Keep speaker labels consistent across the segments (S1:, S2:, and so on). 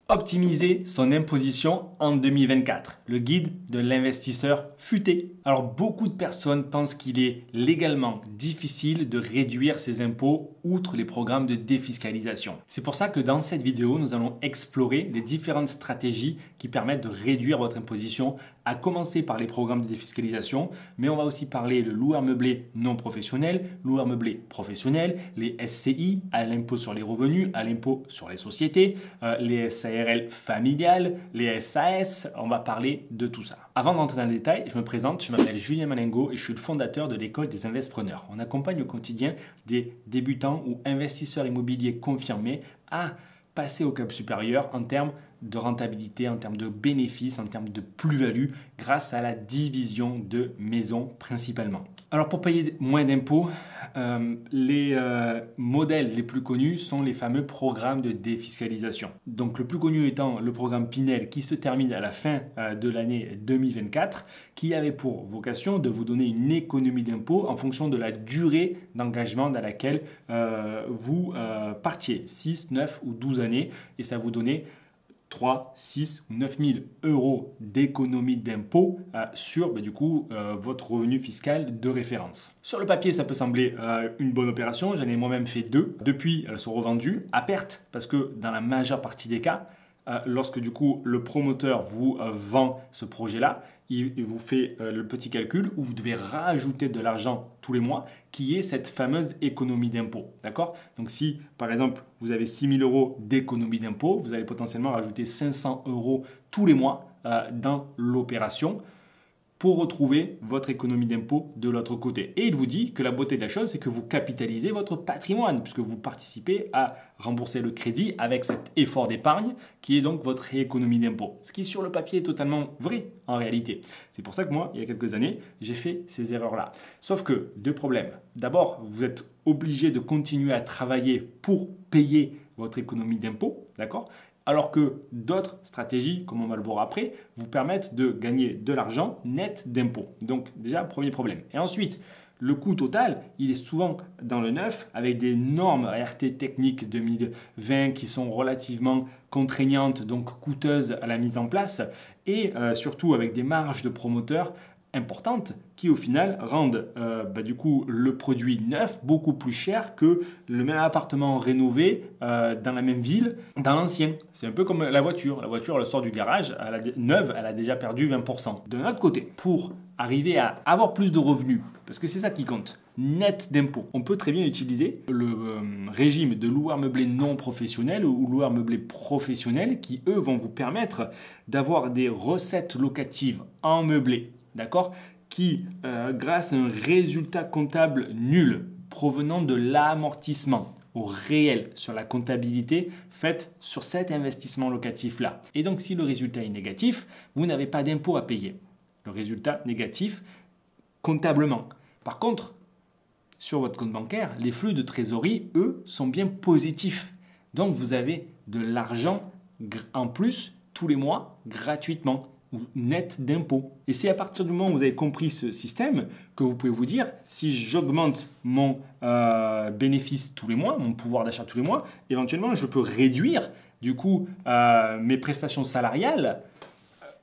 S1: Optimiser son imposition en 2024, le guide de l'investisseur futé. Alors beaucoup de personnes pensent qu'il est légalement difficile de réduire ses impôts outre les programmes de défiscalisation. C'est pour ça que dans cette vidéo, nous allons explorer les différentes stratégies qui permettent de réduire votre imposition, à commencer par les programmes de défiscalisation, mais on va aussi parler de loueur meublé non professionnel, loueur meublé professionnel, les SCI, à l'impôt sur les revenus, à l'impôt sur les sociétés, les SARL familiales, les SAS, on va parler de tout ça. Avant d'entrer dans le détail, je me présente, je m'appelle Julien Malengo et je suis le fondateur de l'école des Investpreneurs. On accompagne au quotidien des débutants ou investisseurs immobiliers confirmés à passer au cap supérieur en termes de rentabilité, en termes de bénéfices, en termes de plus-value grâce à la division de maisons principalement. Alors pour payer moins d'impôts, les modèles les plus connus sont les fameux programmes de défiscalisation. Donc le plus connu étant le programme Pinel qui se termine à la fin de l'année 2024, qui avait pour vocation de vous donner une économie d'impôt en fonction de la durée d'engagement dans laquelle vous partiez, 6, 9 ou 12 années, et ça vous donnait 3, 6 ou 9 000 euros d'économie d'impôt sur votre revenu fiscal de référence. Sur le papier, ça peut sembler une bonne opération. J'en ai moi-même fait 2. Depuis, elles sont revendues à perte parce que dans la majeure partie des cas, lorsque le promoteur vous vend ce projet-là, il vous fait le petit calcul où vous devez rajouter de l'argent tous les mois qui est cette fameuse économie d'impôt. D'accord ? Donc si par exemple vous avez 6 000 euros d'économie d'impôt, vous allez potentiellement rajouter 500 euros tous les mois dans l'opération pour retrouver votre économie d'impôt de l'autre côté. Et il vous dit que la beauté de la chose, c'est que vous capitalisez votre patrimoine puisque vous participez à rembourser le crédit avec cet effort d'épargne qui est donc votre économie d'impôt. Ce qui sur le papier est totalement vrai en réalité. C'est pour ça que moi, il y a quelques années, j'ai fait ces erreurs-là. Sauf que, deux problèmes. D'abord, vous êtes obligé de continuer à travailler pour payer votre économie d'impôt, d'accord ? Alors que d'autres stratégies, comme on va le voir après, vous permettent de gagner de l'argent net d'impôts. Donc déjà, premier problème. Et ensuite, le coût total, il est souvent dans le neuf avec des normes RT techniques 2020 qui sont relativement contraignantes, donc coûteuses à la mise en place et surtout avec des marges de promoteurs importantes qui au final rendent le produit neuf beaucoup plus cher que le même appartement rénové dans la même ville dans l'ancien. C'est un peu comme la voiture. La voiture, elle sort du garage, neuve, elle a déjà perdu 20%. De notre côté, pour arriver à avoir plus de revenus, parce que c'est ça qui compte, net d'impôts, on peut très bien utiliser le régime de loueur meublé non professionnel ou loueur meublé professionnel qui, eux, vont vous permettre d'avoir des recettes locatives en meublé. D'accord ? Qui, grâce à un résultat comptable nul provenant de l'amortissement au réel sur la comptabilité faite sur cet investissement locatif-là. Et donc, si le résultat est négatif, vous n'avez pas d'impôt à payer. Le résultat négatif comptablement. Par contre, sur votre compte bancaire, les flux de trésorerie, eux, sont bien positifs. Donc, vous avez de l'argent en plus tous les mois gratuitement. Ou net d'impôts. Et c'est à partir du moment où vous avez compris ce système que vous pouvez vous dire, si j'augmente mon bénéfice tous les mois, mon pouvoir d'achat tous les mois, éventuellement je peux réduire mes prestations salariales,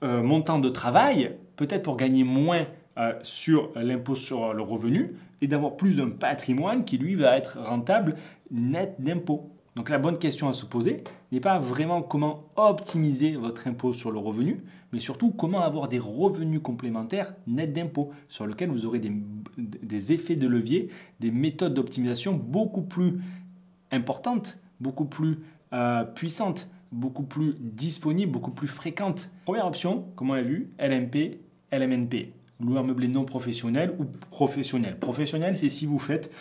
S1: mon temps de travail, peut-être pour gagner moins sur l'impôt sur le revenu et d'avoir plus d'un patrimoine qui lui va être rentable net d'impôts. Donc la bonne question à se poser n'est pas vraiment comment optimiser votre impôt sur le revenu, mais surtout comment avoir des revenus complémentaires nets d'impôts sur lesquels vous aurez des effets de levier, des méthodes d'optimisation beaucoup plus importantes, beaucoup plus puissantes, beaucoup plus disponibles, beaucoup plus fréquentes. Première option, comme on l'a vu, LMP, LMNP. Loueur meublé non professionnel ou professionnel. Professionnel, c'est si vous faites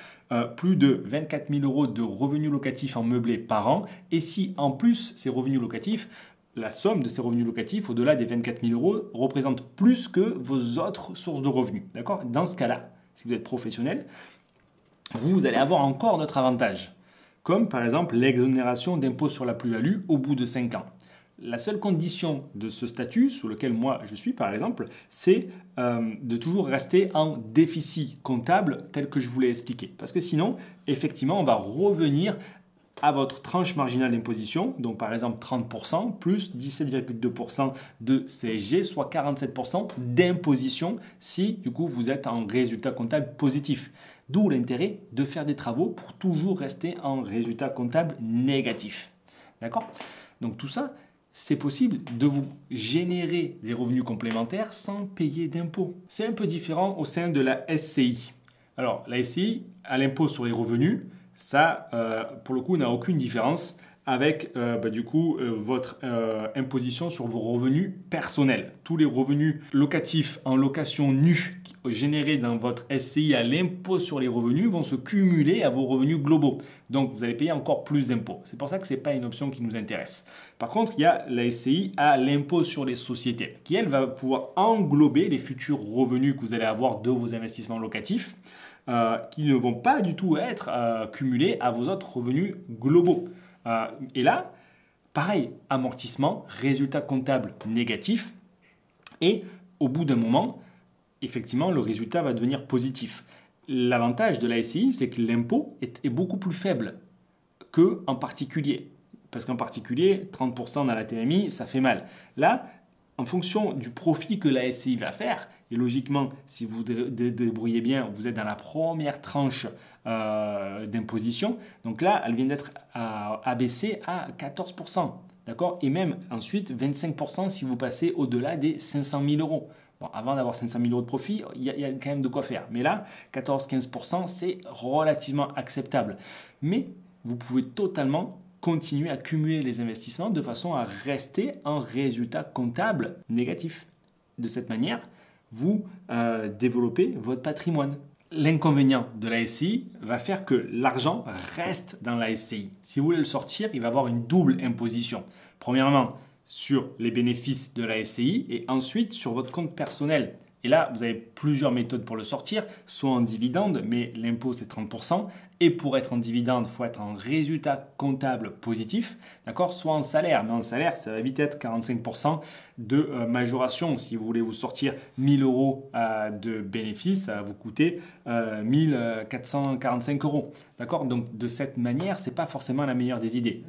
S1: plus de 24 000 euros de revenus locatifs en meublé par an et si en plus ces revenus locatifs, la somme de ces revenus locatifs au-delà des 24 000 euros représente plus que vos autres sources de revenus. D'accord ? Dans ce cas-là, si vous êtes professionnel, vous allez avoir encore d'autres avantages, comme par exemple l'exonération d'impôt sur la plus-value au bout de 5 ans. La seule condition de ce statut, sous lequel moi je suis par exemple, c'est de toujours rester en déficit comptable tel que je vous l'ai expliqué. Parce que sinon, effectivement, on va revenir à votre tranche marginale d'imposition, donc par exemple 30%, plus 17,2% de CSG, soit 47% d'imposition si du coup vous êtes en résultat comptable positif. D'où l'intérêt de faire des travaux pour toujours rester en résultat comptable négatif. D'accord? Donc tout ça, c'est possible de vous générer des revenus complémentaires sans payer d'impôts. C'est un peu différent au sein de la SCI. Alors, la SCI, à l'impôt sur les revenus, ça, pour le coup, n'a aucune différence avec votre imposition sur vos revenus personnels. Tous les revenus locatifs en location nue générés dans votre SCI à l'impôt sur les revenus vont se cumuler à vos revenus globaux. Donc, vous allez payer encore plus d'impôts. C'est pour ça que ce n'est pas une option qui nous intéresse. Par contre, il y a la SCI à l'impôt sur les sociétés qui, elle, va pouvoir englober les futurs revenus que vous allez avoir de vos investissements locatifs qui ne vont pas du tout être cumulés à vos autres revenus globaux. Et là, pareil, amortissement, résultat comptable négatif et au bout d'un moment, effectivement, le résultat va devenir positif. L'avantage de la SCI, c'est que l'impôt est beaucoup plus faible qu'en particulier. Parce qu'en particulier, 30% dans la TMI, ça fait mal. Là, en fonction du profit que la SCI va faire, et logiquement, si vous débrouillez bien, vous êtes dans la première tranche d'imposition. Donc là, elle vient d'être abaissée à 14%. D'accord? Et même ensuite, 25% si vous passez au-delà des 500 000 euros. Bon, avant d'avoir 500 000 euros de profit, il y a quand même de quoi faire. Mais là, 14-15%, c'est relativement acceptable. Mais vous pouvez totalement continuer à cumuler les investissements de façon à rester en résultat comptable négatif. De cette manière, vous développez votre patrimoine. L'inconvénient de la SCI va faire que l'argent reste dans la SCI. Si vous voulez le sortir, il va avoir une double imposition. Premièrement, sur les bénéfices de la SCI et ensuite sur votre compte personnel. Et là, vous avez plusieurs méthodes pour le sortir, soit en dividende, mais l'impôt c'est 30%, et pour être en dividende, il faut être en résultat comptable positif, d'accord, soit en salaire, mais en salaire, ça va vite être 45% de majoration. Si vous voulez vous sortir 1000 euros de bénéfices, ça va vous coûter 1445 euros. D'accord? Donc de cette manière, ce n'est pas forcément la meilleure des idées.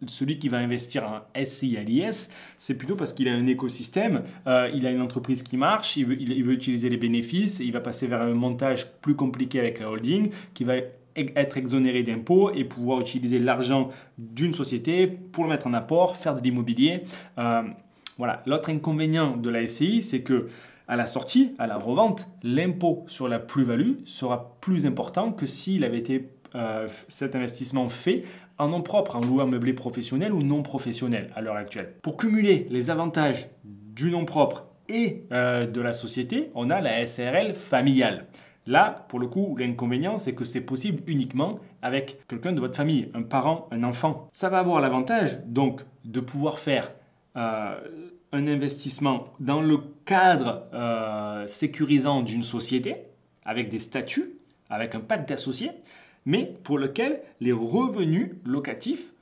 S1: Celui qui va investir en SCI à l'IS, c'est plutôt parce qu'il a un écosystème, il a une entreprise qui marche, il veut utiliser les bénéfices, il va passer vers un montage plus compliqué avec la holding qui va être exonéré d'impôts et pouvoir utiliser l'argent d'une société pour le mettre en apport, faire de l'immobilier. Voilà. L'autre inconvénient de la SCI, c'est que à la sortie, à la revente, l'impôt sur la plus-value sera plus important que s'il avait été cet investissement fait en nom propre, en loueur meublé professionnel ou non professionnel à l'heure actuelle. Pour cumuler les avantages du nom propre et de la société, on a la SARL familiale. Là, pour le coup, l'inconvénient, c'est que c'est possible uniquement avec quelqu'un de votre famille, un parent, un enfant. Ça va avoir l'avantage donc de pouvoir faire un investissement dans le cadre sécurisant d'une société, avec des statuts, avec un pacte d'associés, mais pour lequel les revenus locatifs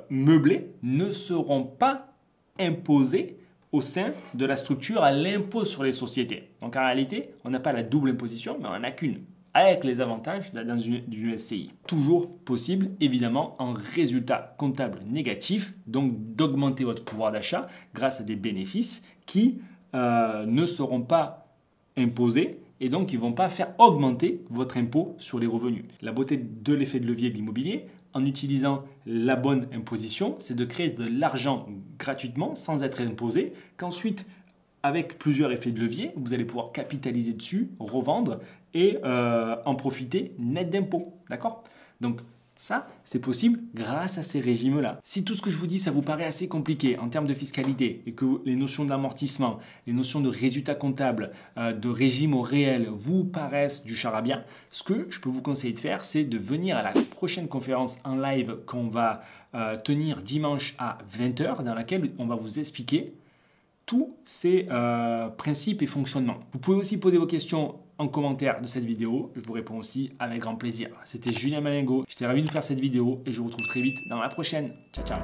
S1: meublés ne seront pas imposés au sein de la structure à l'impôt sur les sociétés. Donc en réalité, on n'a pas la double imposition, mais on n'en a qu'une, avec les avantages dans une SCI. Toujours possible, évidemment, en résultat comptable négatif, donc d'augmenter votre pouvoir d'achat grâce à des bénéfices qui ne seront pas imposés et donc ils ne vont pas faire augmenter votre impôt sur les revenus. La beauté de l'effet de levier de l'immobilier, en utilisant la bonne imposition, c'est de créer de l'argent gratuitement sans être imposé, qu'ensuite, avec plusieurs effets de levier, vous allez pouvoir capitaliser dessus, revendre et en profiter net d'impôts. D'accord? Donc, ça, c'est possible grâce à ces régimes-là. Si tout ce que je vous dis, ça vous paraît assez compliqué en termes de fiscalité et que les notions d'amortissement, les notions de résultat comptable, de régime au réel vous paraissent du charabia, ce que je peux vous conseiller de faire, c'est de venir à la prochaine conférence en live qu'on va tenir dimanche à 20 h, dans laquelle on va vous expliquer tous ces principes et fonctionnements. Vous pouvez aussi poser vos questions en commentaire de cette vidéo. Je vous réponds aussi avec grand plaisir. C'était Julien Malingo. J'étais ravi de faire cette vidéo et je vous retrouve très vite dans la prochaine. Ciao, ciao.